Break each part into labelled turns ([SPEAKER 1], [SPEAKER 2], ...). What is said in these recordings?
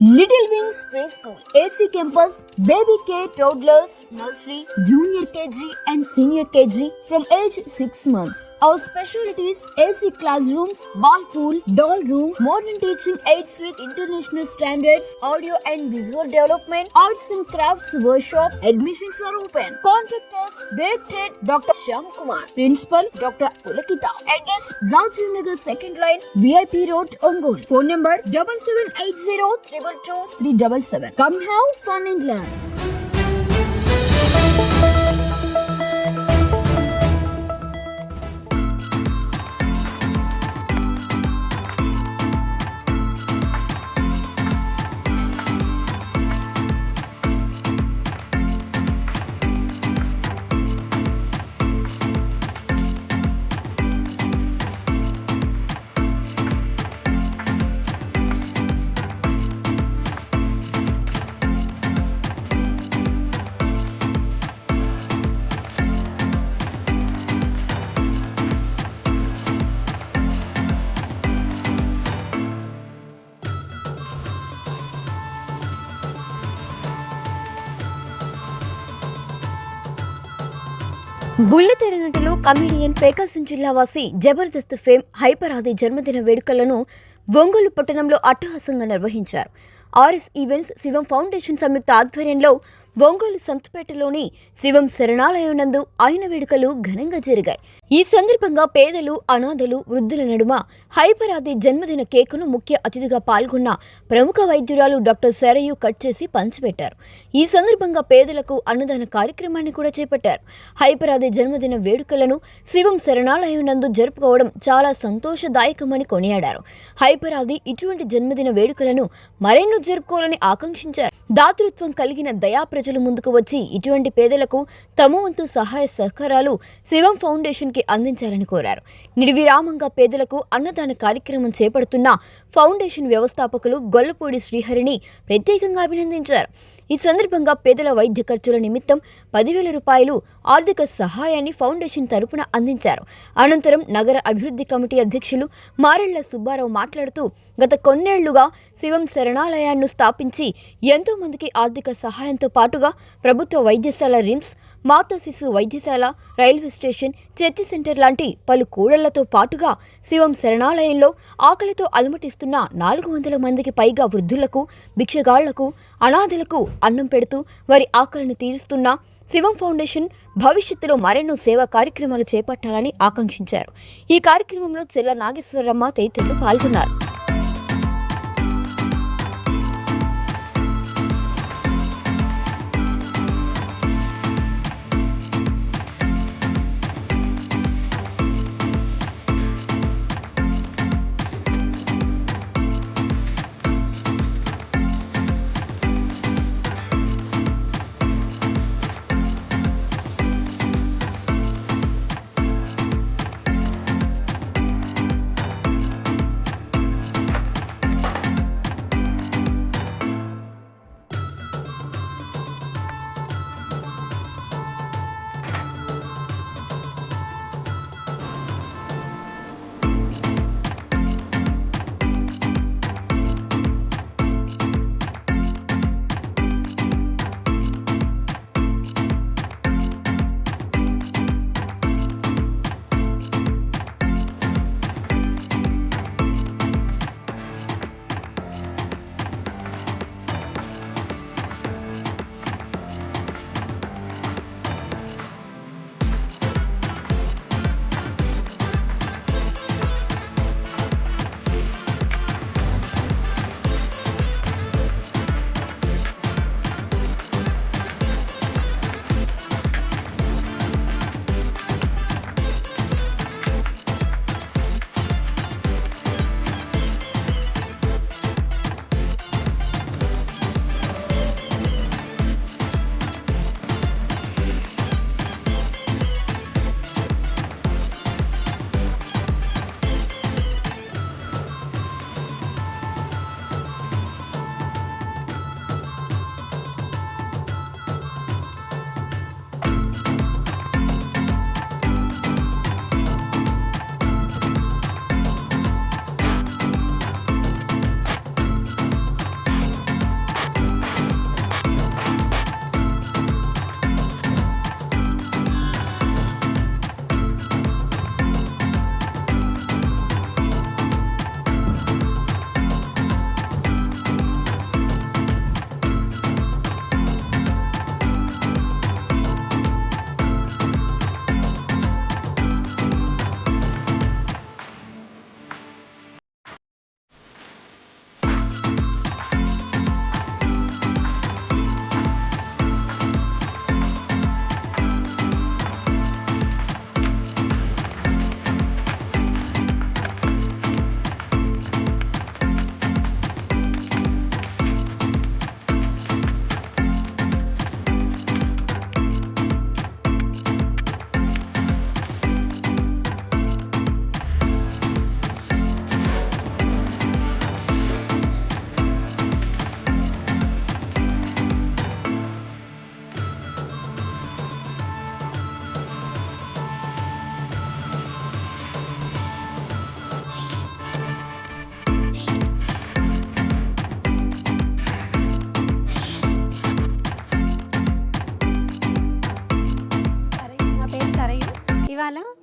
[SPEAKER 1] Little Wings Preschool, AC Campus, Baby K, Toddlers, Nursery, Junior KG and Senior KG from age 6 months. Our specialties: AC classrooms, ball pool, doll room, modern teaching aids with international standards, audio and visual development, arts and crafts workshop. Admissions are open. Contact us. Directed Dr. Shyam Kumar. Principal Dr. Pulakita. Address: Rajiv Nagar 2nd line, VIP Road, Ongole. Phone number 7780 377. Come have fun and learn. బుల్లితెర నటులు comedian ప్రకాశం జిల్లా వాసి Jabardasth fame hyper ఆది జన్మదిన వేడుకలను ఒంగోలు పట్టణంలో అట్టహాసంగా నిర్వహించారు. ఆర్ఎస్ ఈవెంట్స్, శివం ఫౌండేషన్ సంయుక్త ఆధ్వర్యంలో ఒంగోలు సంతపేటలోని శివం శరణాలయం నందు ఆయన వేడుకలు ఘనంగా జరిగాయి. ఈ సందర్భంగా పేదలు, అనాథలు, వృద్ధుల నడుమ హైపర్ ఆది జన్మదిన కేకును ముఖ్య అతిథిగా పాల్గొన్న ప్రముఖ వైద్యురాలు డాక్టర్ శరయు కట్ చేసి పంచిపెట్టారు. ఈ సందర్భంగా పేదలకు అన్నదాన కార్యక్రమాన్ని కూడా చేపట్టారు. హైపర్ ఆది జన్మదిన వేడుకలను శివం శరణాలయం నందు జరుపుకోవడం చాలా సంతోషదాయకమని కొనియాడారు. హైపర్ ఆది ఇటువంటి జన్మదిన వేడుకలను మరెన్నో జరుపుకోవాలని ఆకాంక్షించారు. దాతృత్వం కలిగిన దయా ప్రజలు ముందుకు వచ్చి ఇటువంటి పేదలకు తమ వంతు సహాయ సహకారాలు శివం ఫౌండేషన్ కి అందించాలని కోరారు. నిర్విరామంగా పేదలకు అన్నదాన కార్యక్రమం చేపడుతున్న ఫౌండేషన్ వ్యవస్థాపకులు గొల్లపూడి శ్రీహరిని ప్రత్యేకంగా అభినందించారు. ఈ సందర్భంగా పేదల వైద్య ఖర్చుల నిమిత్తం 10,000 రూపాయలు ఆర్థిక సహాయాన్ని ఫౌండేషన్ తరపున అందించారు. అనంతరం నగర అభివృద్ధి కమిటీ అధ్యక్షులు మారెళ్ల సుబ్బారావు మాట్లాడుతూ, గత కొన్నేళ్లుగా శివం శరణాలయాన్ని స్థాపించి ఎంతో మందికి ఆర్థిక సహాయంతో పాటుగా ప్రభుత్వ వైద్యశాల, రిమ్స్, మాతా శిశు వైద్యశాల, రైల్వే స్టేషన్, చర్చి సెంటర్ లాంటి పలు కూడళ్లతో పాటుగా శివం శరణాలయంలో ఆకలితో అలమటిస్తున్న 400 మందికి పైగా వృద్ధులకు, భిక్షగాళ్లకు, అనాథలకు అన్నం పెడుతూ వారి ఆకలిని తీరుస్తున్న శివం ఫౌండేషన్ భవిష్యత్తులో మరెన్నో సేవా కార్యక్రమాలు చేపట్టాలని ఆకాంక్షించారు. ఈ కార్యక్రమంలో చెల్ల నాగేశ్వరమ్మ తదితరులు పాల్గొన్నారు.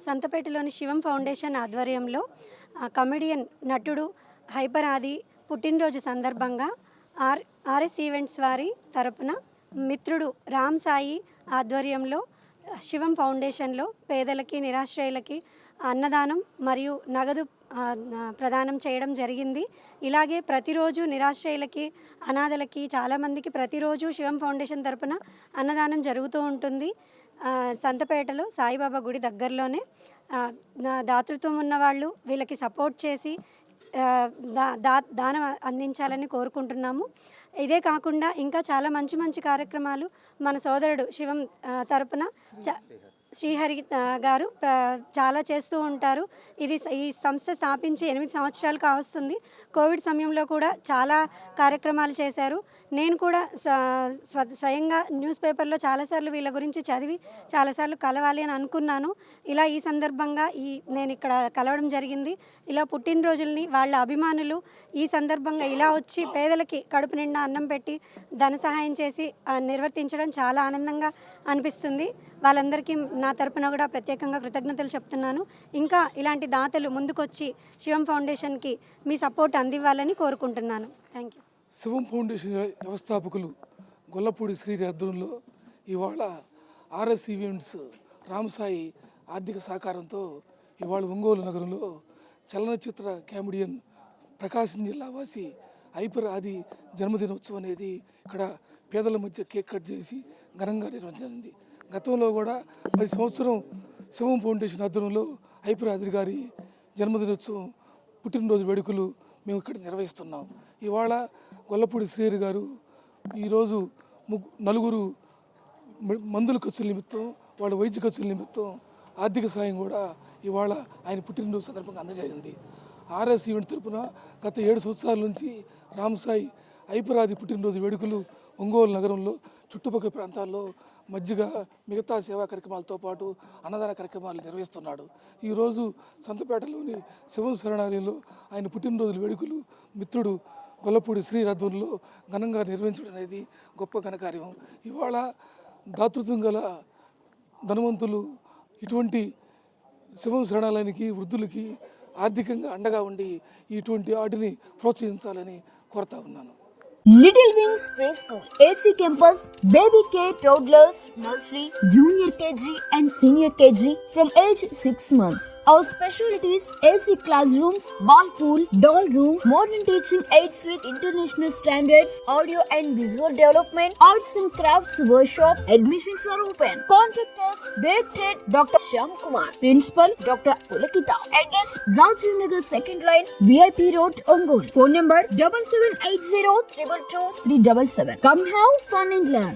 [SPEAKER 2] సంతపేటలోని శివం ఫౌండేషన్ ఆధ్వర్యంలో కమెడియన్ నటుడు హైపర్ ఆది పుట్టినరోజు సందర్భంగా ఆర్ఎస్ ఈవెంట్స్ వారి తరపున మిత్రుడు రామ్ సాయి ఆధ్వర్యంలో శివం ఫౌండేషన్లో పేదలకి నిరాశ్రయులకి అన్నదానం మరియు నగదు ప్రదానం చేయడం జరిగింది. ఇలాగే ప్రతిరోజు నిరాశ్రయులకి అనాథలకి చాలామందికి ప్రతిరోజు శివం ఫౌండేషన్ తరపున అన్నదానం జరుగుతూ ఉంటుంది. సంతపేటలో సాయిబాబా గుడి దగ్గరలోనే దాతృత్వం ఉన్నవాళ్ళు వీళ్ళకి సపోర్ట్ చేసి దానం అందించాలని కోరుకుంటున్నాము. ఇదే కాకుండా ఇంకా చాలా మంచి మంచి కార్యక్రమాలు మన సోదరుడు శివం తరపున శ్రీహరి గారు చాలా చేస్తూ ఉంటారు. ఈ సంస్థ స్థాపించి 8 సంవత్సరాలు కావస్తుంది. కోవిడ్ సమయంలో కూడా చాలా కార్యక్రమాలు చేశారు. నేను కూడా స్వయంగా న్యూస్ పేపర్లో చాలాసార్లు వీళ్ళ గురించి చదివి చాలాసార్లు కలవాలి అని అనుకున్నాను. ఇలా ఈ సందర్భంగా నేను ఇక్కడ కలవడం జరిగింది. ఇలా పుట్టినరోజుల్ని వాళ్ళ అభిమానులు ఈ సందర్భంగా ఇలా వచ్చి పేదలకి కడుపు నిండా అన్నం పెట్టి ధన సహాయం చేసి నిర్వర్తించడం చాలా ఆనందంగా అనిపిస్తుంది. వాళ్ళందరికీ నా తరపున కూడా ప్రత్యేకంగా కృతజ్ఞతలు చెప్తున్నాను. ఇంకా ఇలాంటి దాతలు ముందుకొచ్చి శివం ఫౌండేషన్కి మీ సపోర్ట్ అందివ్వాలని కోరుకుంటున్నాను. Thank you.
[SPEAKER 3] శివం ఫౌండేషన్ వ్యవస్థాపకులు గొల్లపూడి శ్రీ ఆధ్వర్యంలో ఇవాళ ఆర్ఎస్ ఈవెంట్స్ రామసాయి ఆర్థిక సహకారంతో ఇవాళ ఒంగోలు నగరంలో చలనచిత్ర కామెడియన్ ప్రకాశం జిల్లా వాసి హైపర్ ఆది జన్మదినోత్సవం అనేది ఇక్కడ పేదల మధ్య కేక్ కట్ చేసి ఘనంగా నిర్వహించింది. గతంలో కూడా 10 సంవత్సరం శివం ఫౌండేషన్ ఆధ్వర్యంలో హైపర్ ఆది గారి జన్మదినోత్సవం పుట్టినరోజు వేడుకలు మేము ఇక్కడ నిర్వహిస్తున్నాం. ఇవాళ గొల్లపూడి శ్రీహరి గారు ఈరోజు నలుగురు మందుల ఖర్చుల నిమిత్తం వాళ్ళ వైద్య ఖర్చుల నిమిత్తం ఆర్థిక సాయం కూడా ఇవాళ ఆయన పుట్టినరోజు సందర్భంగా అందజేయండి. ఆర్ఎస్ ఈవెంట్ తరపున గత 7 సంవత్సరాల నుంచి రామసాయి హైపర్ ఆది పుట్టినరోజు వేడుకలు ఒంగోలు నగరంలో చుట్టుపక్కల ప్రాంతాల్లో మధ్యగా మిగతా సేవా కార్యక్రమాలతో పాటు అన్నదాన కార్యక్రమాలు నిర్వహిస్తున్నాడు. ఈరోజు సంతపేటలోని శివం శరణాలయంలో ఆయన పుట్టినరోజుల వేడుకలు మిత్రుడు గొల్లపూడి శ్రీ ఆధ్వర్యంలో ఘనంగా నిర్వహించడం అనేది గొప్ప ఘనకార్యం. ఇవాళ దాతృత్వం గల ధనవంతులు ఇటువంటి శివం శరణాలయానికి వృద్ధులకి ఆర్థికంగా అండగా ఉండి ఇటువంటి వాటిని ప్రోత్సహించాలని కోరుతా ఉన్నాను.
[SPEAKER 1] Little Wings Preschool, AC Campus, Baby Care, Toddlers, Nursery, Junior KG and Senior KG from age 6 months. Our specialties: AC classrooms, ball pool, doll room, modern teaching aids with international standards, audio and visual development, arts and crafts workshop. Admissions are open. Contact us. Directed Dr. Shyam Kumar. Principal Dr. Pulakita. Address Rajiv Nagar 2nd Line, VIP Road, Ongole. Phone number 7780 377. Come have fun and learn.